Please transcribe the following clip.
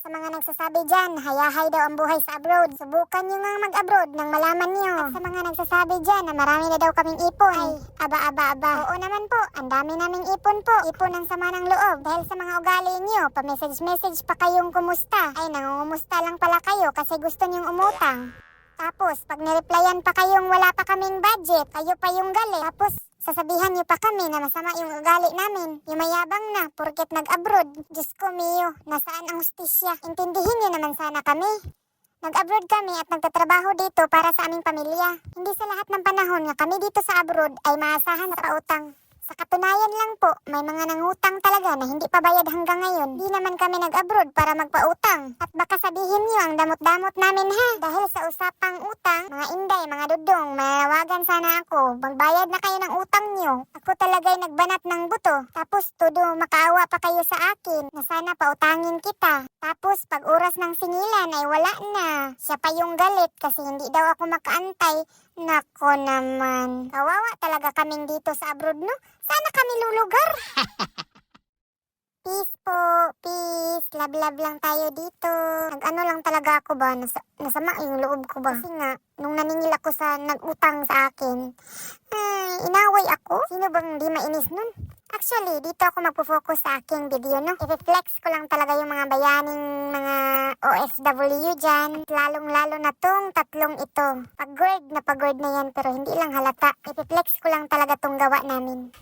Sa mga nagsasabi dyan, hayahay daw ang buhay sa abroad. Subukan nyo nga mag-abroad nang malaman nyo. At sa mga nagsasabi dyan na marami na daw kaming ipon. Ay, aba. Oo naman po, ang dami naming ipon po. Ipon ang sama ng loob. Dahil sa mga ugali nyo, pa-message pa kayong kumusta. Ay, nangungumusta lang pala kayo kasi gusto nyong umutang. Tapos, pag nireplyan pa kayong wala pa kaming budget, kayo pa yung galit. Tapos, sasabihan niyo pa kami na masama yung ugali namin. Yumayabang na, porket nag-abroad. Diyos ko, Mio, nasaan ang hustisya? Intindihin niyo naman sana kami. Nag-abroad kami at nagtatrabaho dito para sa aming pamilya. Hindi sa lahat ng panahon nga kami dito sa abroad ay maasahan sa pautang. Sa katunayan lang po, may mga nangutang talaga na hindi pa bayad hanggang ngayon. Di naman kami nag-abroad para magpautang. At baka sabihin niyo ang damot-damot namin ha. Dahil sa usapang utang, mga inday, mga dudong, mananawagan sana ako. Magbayad na kayo ng utang niyo. Ako talaga'y nagbanat ng buto. Tapos todo makaawa pa kayo sa akin na sana pautangin kita. Tapos pag oras ng singilan ay wala na. Siya pa yung galit kasi hindi daw ako makaantay. Nako naman. Kawawa talaga kaming dito sa abroad, no? Sana kami lulugar. Peace po, peace. Love lang tayo dito. Nag-ano lang talaga ako ba? Nasama yung loob ko ba? Kasi nga, nung naningil ako sa nag-utang sa akin, inaway ako. Sino bang di mainis nun? Actually, dito ako magpo-focus sa aking video, no? I-flex ko lang talaga yung mga bayaning mga OFW dyan. Lalong-lalo na tong tatlong ito. Pagword na yan pero hindi lang halata. I-flex ko lang talaga tong gawa namin.